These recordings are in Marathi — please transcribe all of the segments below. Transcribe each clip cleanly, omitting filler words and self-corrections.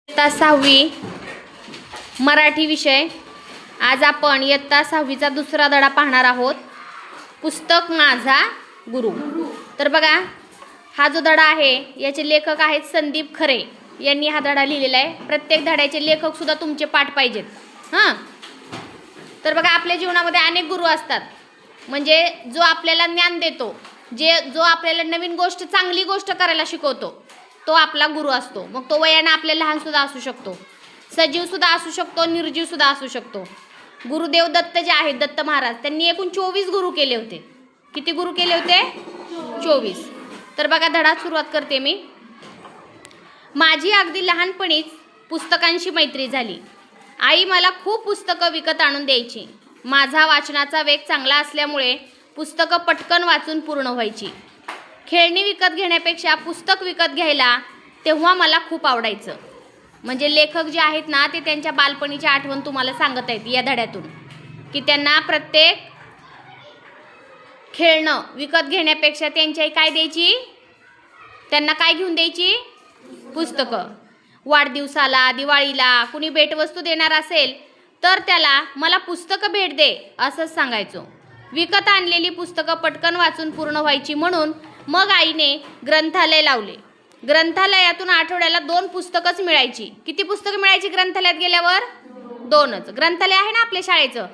इयत्ता 6वी मराठी विषय। आज आपण इयत्ता 6वीचा दुसरा धडा पाहणार आहोत, पुस्तक माझा गुरु। तर बघा, हा जो धडा आहे याचे लेखक आहेत संदीप खरे यांनी हा धडा लिहिलेला आहे। प्रत्येक धड्याचे लेखक सुद्धा तुमचे पाठ पाहिजेत। तर बघा, आपल्या जीवनामध्ये अनेक गुरु असतात, म्हणजे जो आपल्याला ज्ञान देतो, जो आपल्याला नवीन गोष्ट, चांगली गोष्ट करायला शिकवतो, तो आपला गुरु असतो। मग तो वयाने आपल्या लहान सुद्धा असू शकतो, सजीव सुद्धा असू शकतो, निर्जीव सुद्धा असू शकतो। गुरुदेव दत्त जे आहेत, दत्त महाराज, त्यांनी एकूण 24 गुरु केले होते। किती गुरु केले होते? 24। तर बघा, धडा सुरुवात करते मी। माझी अगदी लहानपणीच पुस्तकांशी मैत्री झाली। आई मला खूप पुस्तकं विकत आणून द्यायची। माझा वाचनाचा वेग चांगला असल्यामुळे पुस्तकं पटकन वाचून पूर्ण व्हायची। खेळणी विकत घेण्यापेक्षा पुस्तक विकत घ्यायला तेव्हा मला खूप आवडायचं। म्हणजे लेखक जे आहेत ना, ते त्यांच्या बालपणीची आठवण तुम्हाला सांगत आहेत या धड्यातून, की त्यांना प्रत्येक खेळणं विकत घेण्यापेक्षा त्यांची आई काय द्यायची, त्यांना काय घेऊन द्यायची? पुस्तकं। वाढदिवसाला, दिवाळीला कुणी भेटवस्तू देणार असेल तर त्याला मला पुस्तकं भेट दे असंच सांगायचो। विकत आणलेली पुस्तकं पटकन वाचून पूर्ण व्हायची, म्हणून मग आईने ग्रंथालय लावले। ग्रंथालयातून आठवड्याला 2 पुस्तकच मिळायची। किती पुस्तकं मिळायची ग्रंथालयात गेल्यावर? 2च। ग्रंथालय आहे ना आपल्या शाळेचं,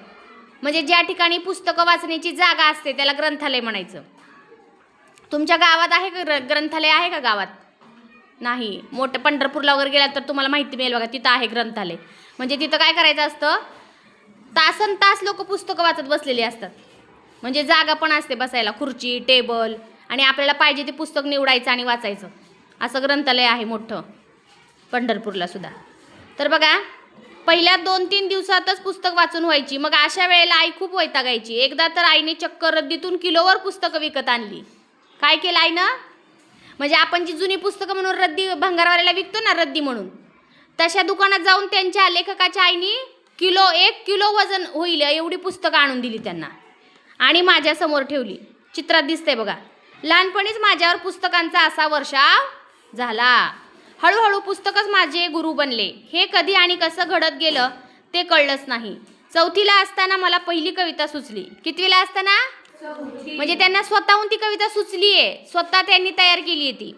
म्हणजे ज्या ठिकाणी पुस्तकं वाचण्याची जागा असते त्याला ग्रंथालय म्हणायचं। तुमच्या गावात आहे का ग्रंथालय? आहे का गावात? नाही। मोठं पंढरपूरला वगैरे गेलात तर तुम्हाला माहिती मिळेल बघा, तिथं आहे ग्रंथालय। म्हणजे तिथं काय करायचं असतं, तासन तास लोक पुस्तकं वाचत बसलेली असतात, म्हणजे जागा पण असते बसायला, खुर्ची, टेबल, आणि आपल्याला पाहिजे ते पुस्तक निवडायचं आणि वाचायचं। असं ग्रंथालय आहे मोठं पंढरपूरला सुद्धा। तर बघा, पहिल्या 2-3 दिवसातच पुस्तक वाचून व्हायची। मग अशा वेळेला आई खूप वैतागायची। एकदा तर आईने चक्क रद्दीतून किलोवर पुस्तकं विकत आणली। काय केलं आईनं? म्हणजे आपण जी जुनी पुस्तकं म्हणून रद्दी भंगारवाल्याला विकतो ना, रद्दी म्हणून, तशा दुकानात जाऊन त्यांच्या लेखकाच्या आईने 1 किलो वजन होईल एवढी पुस्तकं आणून दिली त्यांना, आणि माझ्यासमोर ठेवली। चित्रात दिसतंय बघा। लहानपणीच माझ्यावर पुस्तकांचा असा वर्षाव झाला। हळूहळू पुस्तकच माझे गुरु बनले। हे कधी आणि कसं घडत गेलं ते कळलंच नाही। 4थीला असताना मला पहिली कविता सुचली। कितवीला असताना? 4थी। म्हणजे त्यांना स्वतःहून ती कविता सुचली आहे, स्वतः त्यांनी तयार केली आहे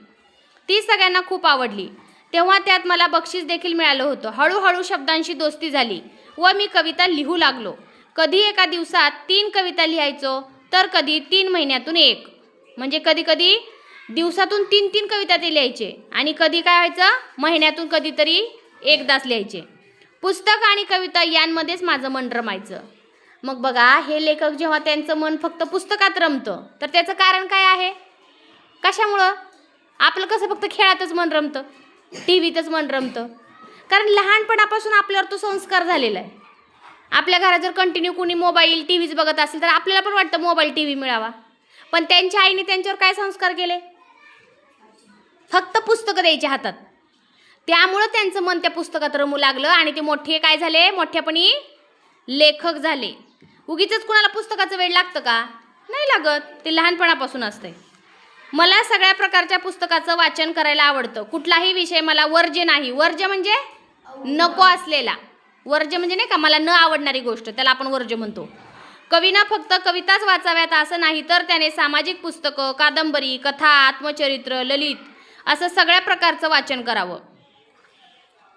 ती सगळ्यांना खूप आवडली। तेव्हा त्यात मला बक्षीस देखील मिळालं होतं। हळूहळू शब्दांशी दोस्ती झाली व मी कविता लिहू लागलो। कधी एका दिवसात 3 कविता लिहायचो, तर कधी 3 महिन्यातून 1। म्हणजे कधी कधी दिवसातून 3-3 कविता ते लिहायचे, आणि कधी काय व्हायचं, महिन्यातून कधीतरी एकदाच लिहायचे। पुस्तक आणि कविता यांमध्येच माझं मन रमायचं। मग बघा, हे लेखक जेव्हा त्यांचं मन फक्त पुस्तकात रमतं, तर त्याचं कारण काय आहे? कशामुळं? आपलं कसं फक्त खेळातच मन रमतं, टीव्हीतच मन रमतं, कारण लहानपणापासून आपल्यावर तो संस्कार झालेला आहे। आपल्या घरात जर कंटिन्यू कोणी मोबाईल, टीव्हीच बघत असेल तर आपल्याला पण वाटतं मोबाईल, टीव्ही मिळावा। पण त्यांच्या आईने त्यांच्यावर काय संस्कार केले? फक्त पुस्तकं द्यायची हातात। त्यामुळं त्यांचं मन त्या पुस्तकात रमू लागलं, आणि ते मोठे काय झाले, मोठ्यापणी लेखक झाले। उगीचच कुणाला पुस्तकाचं वेड लागतं का? नाही लागत, ते लहानपणापासून असतंय। मला सगळ्या प्रकारच्या पुस्तकाचं वाचन करायला आवडतं। कुठलाही विषय मला वर्ज्य नाही। वर्ज्य म्हणजे नको असलेला, वर्ज्य म्हणजे नाही का, मला न आवडणारी गोष्ट, त्याला आपण वर्ज्य म्हणतो। कवीनं फक्त कविताच वाचाव्यात असं नाही, तर त्याने सामाजिक पुस्तकं, कादंबरी, कथा, आत्मचरित्र, ललित असं सगळ्या प्रकारचं वाचन करावं।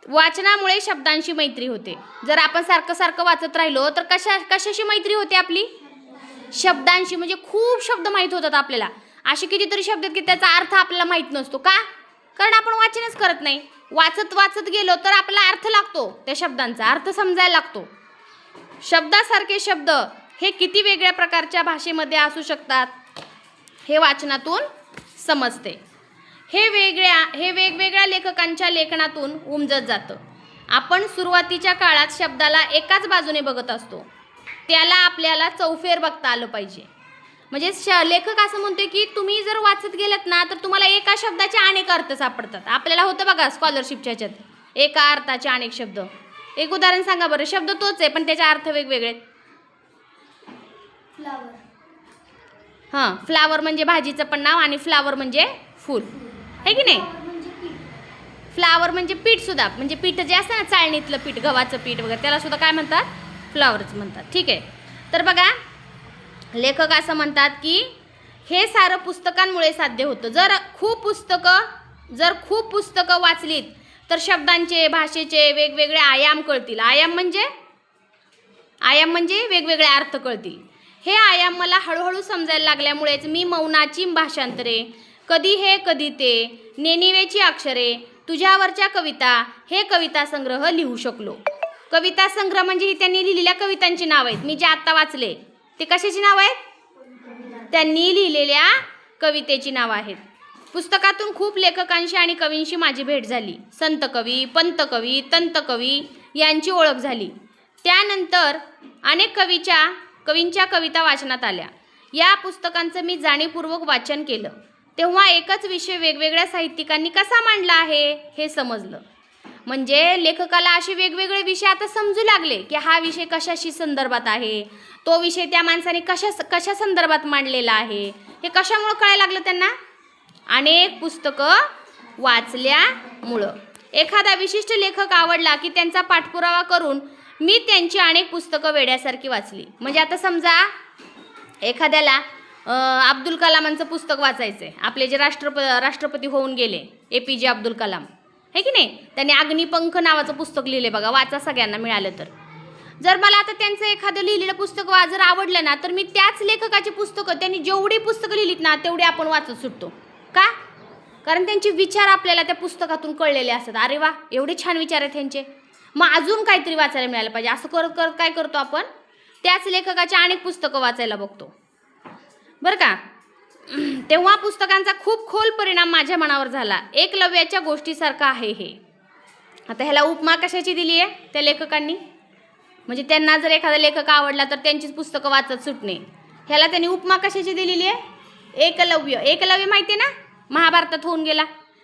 वाचनामुळे शब्दांशी मैत्री होते। जर आपण सारखं वाचत राहिलो तर कशाशी मैत्री होते आपली? शब्दांशी। म्हणजे खूप शब्द माहीत होतात आपल्याला। असे कितीतरी शब्द आहेत की त्याचा अर्थ आपल्याला माहीत नसतो। का? कारण आपण वाचनच करत नाही। वाचत गेलो तर आपल्याला अर्थ लागतो, त्या शब्दांचा अर्थ समजायला लागतो। शब्दासारखे शब्द हे किती वेगळ्या प्रकारच्या भाषेमध्ये असू शकतात हे वाचनातून समजते। हे वेगवेगळ्या लेखकांच्या लेखनातून उमजत जातं। आपण सुरुवातीच्या काळात शब्दाला एकाच बाजूने बघत असतो, त्याला आपल्याला चौफेर बघता आलं पाहिजे। म्हणजे लेखक असं म्हणतोय की तुम्ही जर वाचत गेलात ना, तर तुम्हाला एका शब्दाचे अनेक अर्थ सापडतात। आपल्याला होतं बघा स्कॉलरशिपच्या ह्याच्यात, एका अर्थाचे अनेक शब्द। एक उदाहरण सांगा बरं, शब्द तोच आहे पण त्याचे अर्थ वेगवेगळे आहेत। फ्लावर म्हणजे भाजीचं पण नाव, आणि फ्लावर म्हणजे फूल, आहे की नाही? फ्लावर म्हणजे पीठसुद्धा, म्हणजे पीठ जे असतं ना चाळणीतलं पीठ, गव्हाचं पीठ वगैरे, त्याला सुद्धा काय म्हणतात? फ्लावरच म्हणतात. ठीक आहे. तर बघा, लेखक असं म्हणतात की हे सारं पुस्तकांमुळे साध्य होतं. जर खूप पुस्तकं वाचलीत तर शब्दांचे, भाषेचे वेगवेगळे आयाम कळतील. आयाम म्हणजे वेगवेगळे अर्थ कळतील. हे आयाम मला हळूहळू समजायला लागल्यामुळेच मी मौनाची भाषांतरे, कधी हे कधी ते, नेनिवेची अक्षरे, तुझ्यावरच्या कविता हे कविता संग्रह लिहू शकलो. कविता संग्रह म्हणजे ही त्यांनी लिहिलेल्या कवितांची नाव आहेत. मी जे आत्ता वाचले ते कशाची नाव आहेत? त्यांनी लिहिलेल्या कवितेची नाव आहेत. पुस्तकातून खूप लेखकांशी आणि कवींशी माझी भेट झाली. संत कवी, पंत कवी, तंत कवी यांची ओळख झाली. त्यानंतर अनेक कवींच्या कविता वाचनात आल्या. या पुस्तकांचं मी जाणीवपूर्वक वाचन केलं. तेव्हा एकच विषय वेगवेगळ्या साहित्यिकांनी कसा मांडला आहे हे समजलं. म्हणजे लेखकाला असे वेगवेगळे विषय आता समजू लागले की हा विषय कशाशी संदर्भात आहे, तो विषय त्या माणसाने कशा संदर्भात मांडलेला आहे, हे कशामुळं कळायला लागलं त्यांना? अनेक पुस्तकं वाचल्यामुळं. एखादा विशिष्ट लेखक आवडला की त्यांचा पाठपुरावा करून मी त्यांची अनेक पुस्तकं वेड्यासारखी वाचली. म्हणजे आता समजा एखाद्याला अब्दुल कलामांचं पुस्तक वाचायचं आहे, आपले जे राष्ट्रपती होऊन गेले APJ अब्दुल कलाम, हे की नाही, त्यांनी अग्निपंख नावाचं पुस्तक लिहिले बघा, वाचा सगळ्यांना मिळालं तर. जर मला आता त्यांचं एखादं लिहिलेलं पुस्तक जर आवडलं ना, तर मी त्याच लेखकाची पुस्तकं, त्यांनी जेवढी पुस्तकं लिहिलीत ना तेवढी आपण वाचत सुटतो. का? कारण त्यांचे विचार आपल्याला त्या पुस्तकातून कळलेले असतात. अरे वा, एवढे छान विचार आहेत त्यांचे, मग अजून काहीतरी वाचायला मिळालं पाहिजे. असं करत काय करतो आपण? त्याच लेखकाची अनेक पुस्तकं वाचायला बघतो, बरं का. तेव्हा पुस्तकांचा खूप खोल परिणाम माझ्या मनावर झाला. एकलव्याच्या गोष्टीसारखं आहे हे. आता ह्याला उपमा कशाची दिली आहे त्या लेखकांनी? म्हणजे त्यांना जर एखादा लेखक आवडला तर त्यांचीच पुस्तकं वाचत सुटणे. ह्याला त्यांनी उपमा कशाची दिलेली आहे? एकलव्य माहिती आहे ना, महाभारतात होऊन गेला.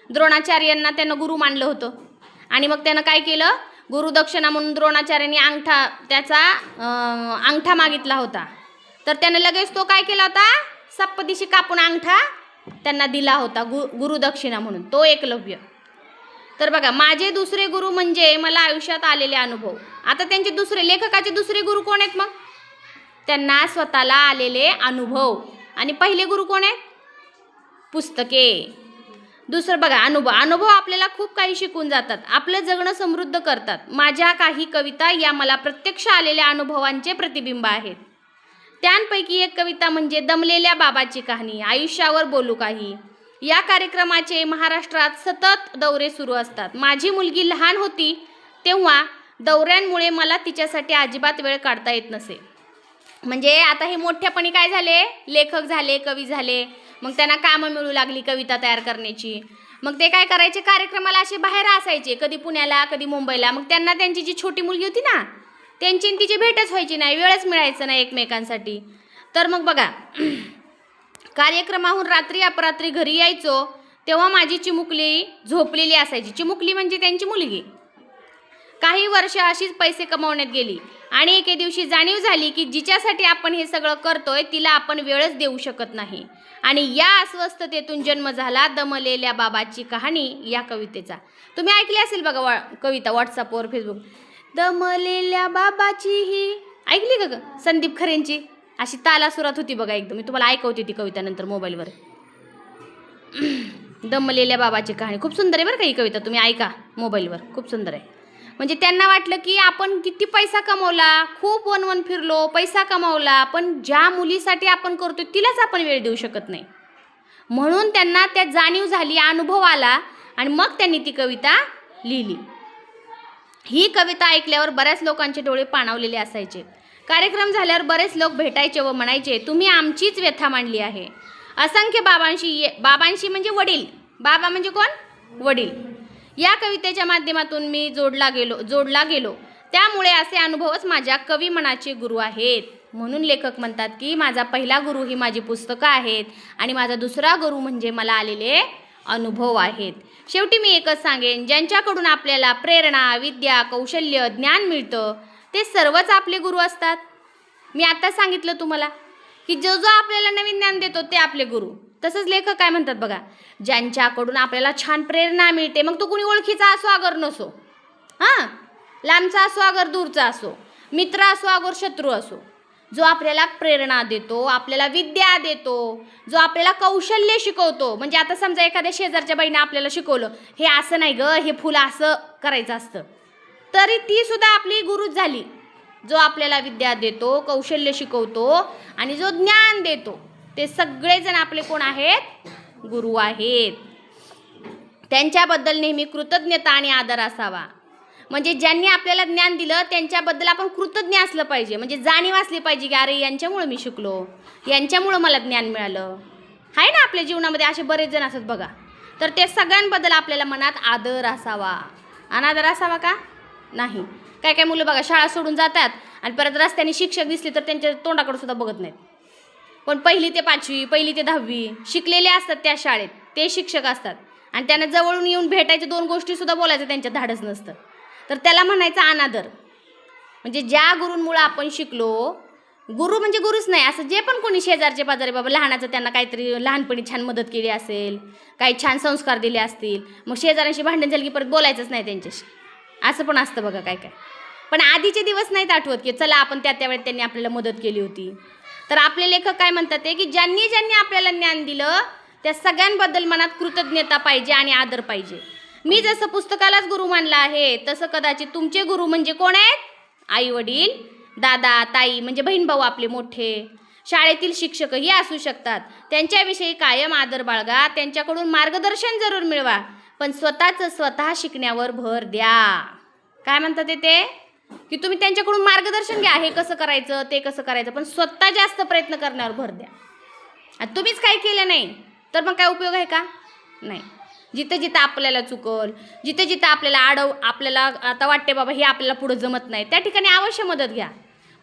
द्रोणाचार्यांना त्यानं गुरु मानलं होतं आणि मग त्यानं काय केलं? गुरुदक्षिणा म्हणून द्रोणाचार्यांनी अंगठा मागितला होता. तर त्यानं लगेच तो काय केला होता? सप्पदिशी कापून अंगठा त्यांना दिला होता गुरुदक्षिणा म्हणून. तो एकलव्य. तर बघा, माझे दुसरे गुरु म्हणजे मला आयुष्यात आलेले अनुभव. आता त्यांचे लेखकाचे दुसरे गुरु कोण आहेत? मग त्यांना स्वतःला आलेले अनुभव. आणि पहिले गुरु कोण आहेत? पुस्तके. दुसरं बघा, अनुभव आपल्याला खूप काही शिकून जातात, आपलं जगणं समृद्ध करतात. माझ्या काही कविता या मला प्रत्यक्ष आलेल्या अनुभवांचे प्रतिबिंब आहेत. त्यांपैकी एक कविता म्हणजे दमलेल्या बाबाची कहाणी, आयुष्यावर बोलू काही. या कार्यक्रमाचे महाराष्ट्रात सतत दौरे सुरू असतात. माझी मुलगी लहान होती तेव्हा दौऱ्यांमुळे मला तिच्यासाठी अजिबात वेळ काढता येत नसे. म्हणजे आता हे मोठ्यापणी काय झाले? लेखक झाले, कवी झाले. मग त्यांना कामं मिळू लागली कविता तयार करण्याची. मग ते काय करायचे? कार्यक्रमाला असे बाहेर असायचे, कधी पुण्याला, कधी मुंबईला. मग त्यांना त्यांची जी छोटी मुलगी होती ना, त्यांची आणि तिची भेटच व्हायची नाही, वेळच मिळायचं नाही एकमेकांसाठी. तर मग बघा, कार्यक्रमाहून रात्री अपरात्री घरी यायचो तेव्हा माझी चिमुकली झोपलेली असायची. चिमुकली म्हणजे त्यांची मुलगी. काही वर्ष अशीच पैसे कमावण्यात गेली आणि एके दिवशी जाणीव झाली की जिच्यासाठी आपण हे सगळं करतोय तिला आपण वेळच देऊ शकत नाही. आणि या अस्वस्थतेतून जन्म झाला दमलेल्या बाबाची कहाणी या कवितेचा. तुम्ही ऐकली असेल बघा कविता व्हॉट्सअपवर, फेसबुक. दमलेल्या बाबाची ही ऐकली का ग? संदीप खरेंची अशी तालासुरात होती बघा एकदम. मी तुम्हाला ऐकवते ती कविता नंतर मोबाईलवर. दमलेल्या बाबाची कहाणी खूप सुंदर आहे बरं का ही कविता, तुम्ही ऐका मोबाईलवर, खूप सुंदर आहे. म्हणजे त्यांना वाटलं की आपण किती पैसा कमवला, खूप वन फिरलो, पैसा कमावला, पण ज्या मुलीसाठी आपण करतो तिलाच आपण वेळ देऊ शकत नाही. म्हणून त्यांना त्या जाणीव झाली, अनुभव आला आणि मग त्यांनी ती कविता लिहिली. ही कविता ऐकल्यावर बऱ्याच लोकांचे डोळे पाणावलेले असायचे. कार्यक्रम झाल्यावर बरेच लोक भेटायचे व म्हणायचे, तुम्ही आमचीच व्यथा मांडली आहे. असंख्य बाबांशी म्हणजे वडील, बाबा म्हणजे कोण? वडील. या कवितेच्या माध्यमातून मी जोडला गेलो. त्यामुळे असे अनुभवच माझ्या कवी मनाचे गुरु आहेत. म्हणून लेखक म्हणतात की माझा पहिला गुरु ही माझी पुस्तकं आहेत आणि माझा दुसरा गुरु म्हणजे मला आलेले अनुभव आहेत. शेवटी मी एकच सांगेन, ज्यांच्याकडून आपल्याला प्रेरणा, विद्या, कौशल्य, ज्ञान मिळतं ते सर्वच आपले गुरु असतात. मी आता सांगितलं तुम्हाला की जो आपल्याला नवीन ज्ञान देतो ते आपले गुरु. तसंच लेखक काय म्हणतात बघा, ज्यांच्याकडून आपल्याला छान प्रेरणा मिळते, मग तो कुणी ओळखीचा असो अगर नसो, हां, लांबचा असो अगर दूरचा असो, मित्र असो अगर शत्रू असो, जो आपल्याला प्रेरणा देतो, आपल्याला विद्या देतो, जो आपल्याला कौशल्य शिकवतो. म्हणजे आता समजा एखाद्या शेजारच्या बाईने आपल्याला शिकवलं, हे असं नाही गं, हे फुलं असं करायचं असतं, तरी ती सुद्धा आपली गुरुच झाली. जो आपल्याला विद्या देतो, कौशल्य शिकवतो आणि जो ज्ञान देतो, ते सगळेजण आपले कोण आहेत? गुरु आहेत. त्यांच्याबद्दल नेहमी कृतज्ञता आणि आदर असावा. म्हणजे ज्यांनी आपल्याला ज्ञान दिलं त्यांच्याबद्दल आपण कृतज्ञ असलं पाहिजे. म्हणजे जाणीव असली पाहिजे की अरे यांच्यामुळं मी शिकलो, यांच्यामुळं मला ज्ञान मिळालं. आहे ना आपल्या जीवनामध्ये असे बरेच जण असतात बघा. तर ते सगळ्यांबद्दल आपल्याला मनात आदर असावा. अनादर असावा का? नाही. काय काय मुलं बघा शाळा सोडून जातात आणि परत रस्त्याने शिक्षक दिसले तर त्यांच्या तोंडाकडे सुद्धा बघत नाहीत. पण 1ली ते 5वी, 1ली ते 10वी शिकलेले असतात त्या शाळेत, ते शिक्षक असतात आणि त्यांना जवळून येऊन भेटायच्या 2 गोष्टीसुद्धा बोलायचं त्यांच्या धाडस नसतं. तर त्याला म्हणायचं अनादर. म्हणजे ज्या गुरूंमुळं आपण शिकलो, गुरु म्हणजे गुरुच नाही, असं जे पण कोणी शेजारचे पाजारी बाबा लहानाचं त्यांना काहीतरी लहानपणी छान मदत केली असेल, काही छान संस्कार दिले असतील, मग शेजाऱ्यांशी भांडण झाली की परत बोलायचंच नाही त्यांच्याशी, असं पण असतं बघा काय काय. पण आधीचे दिवस नाहीत आठवत की चला आपण त्या वेळेत त्यांनी आपल्याला मदत केली होती. तर आपले लेखक काय म्हणतात ते की ज्यांनी ज्यांनी आपल्याला ज्ञान दिलं त्या सगळ्यांबद्दल मनात कृतज्ञता पाहिजे आणि आदर पाहिजे. मी जसं पुस्तकालाच गुरु मानला आहे तसं कदाचित तुमचे गुरु म्हणजे कोण आहेत? आई वडील, दादा ताई म्हणजे बहीण भाऊ आपले मोठे, शाळेतील शिक्षकही असू शकतात. त्यांच्याविषयी कायम आदर बाळगा, त्यांच्याकडून मार्गदर्शन जरूर मिळवा, पण स्वतः शिकण्यावर भर द्या. काय म्हणतात ते की तुम्ही त्यांच्याकडून मार्गदर्शन घ्या, हे कसं करायचं ते कसं करायचं, पण स्वतः जास्त प्रयत्न करण्यावर भर द्या. आणि तुम्हीच काही केलं नाही तर मग काय उपयोग आहे का? नाही. जिथं जिथं आपल्याला चुकल, जिथं जिथं आपल्याला आता वाटते बाबा हे आपल्याला पुढं जमत नाही, त्या ठिकाणी अवश्य मदत घ्या,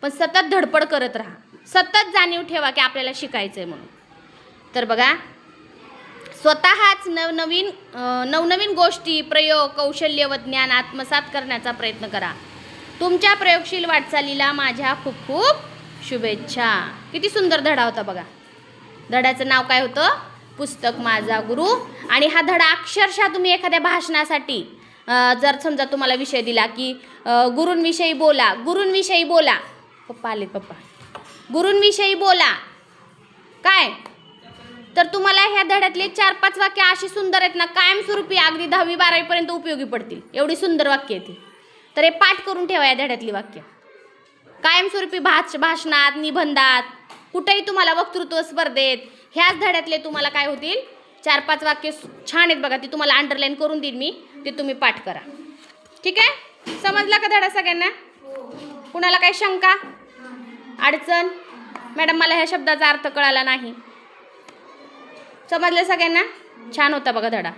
पण सतत धडपड करत राहा, सतत जाणीव ठेवा की आपल्याला शिकायचं आहे म्हणून. तर बघा, स्वतःच नवनवीन गोष्टी, प्रयोग, कौशल्य व ज्ञान आत्मसात करण्याचा प्रयत्न करा. तुमच्या प्रयोगशील वाटचालीला माझ्या खूप खूप शुभेच्छा. किती सुंदर धडा होता बघा. धड्याचं नाव काय होतं? पुस्तक माझा गुरु. आणि हा धडा अक्षरशः तुम्ही एखाद्या भाषणासाठी जर समजा तुम्हाला विषय दिला की गुरूंविषयी बोला, पप्पा आले पप्पा, गुरूंविषयी बोला काय, तर तुम्हाला ह्या धड्यातले 4-5 वाक्य अशी सुंदर आहेत ना, कायमस्वरूपी अगदी 10वी-12वी पर्यंत उपयोगी पडतील, एवढी सुंदर वाक्य आहेत. तर हे पाठ करून ठेवा या धड्यातली वाक्य. कायमस्वरूपी भाषणात, निबंधात, कुठेही तुम्हाला वक्तृत्व स्पर्धेत ह्याच धड्यातले तुम्हाला काय होतील? 4-5 वाक्य छान आहेत बघा, ती तुम्हाला अंडरलाईन करून देईन मी, ते तुम्ही पाठ करा. ठीक आहे? समजला का धडा सगळ्यांना? कुणाला काही शंका, अडचण? मॅडम मला ह्या शब्दाचा अर्थ कळाला नाही. समजलं सगळ्यांना? छान होता बघा धडा.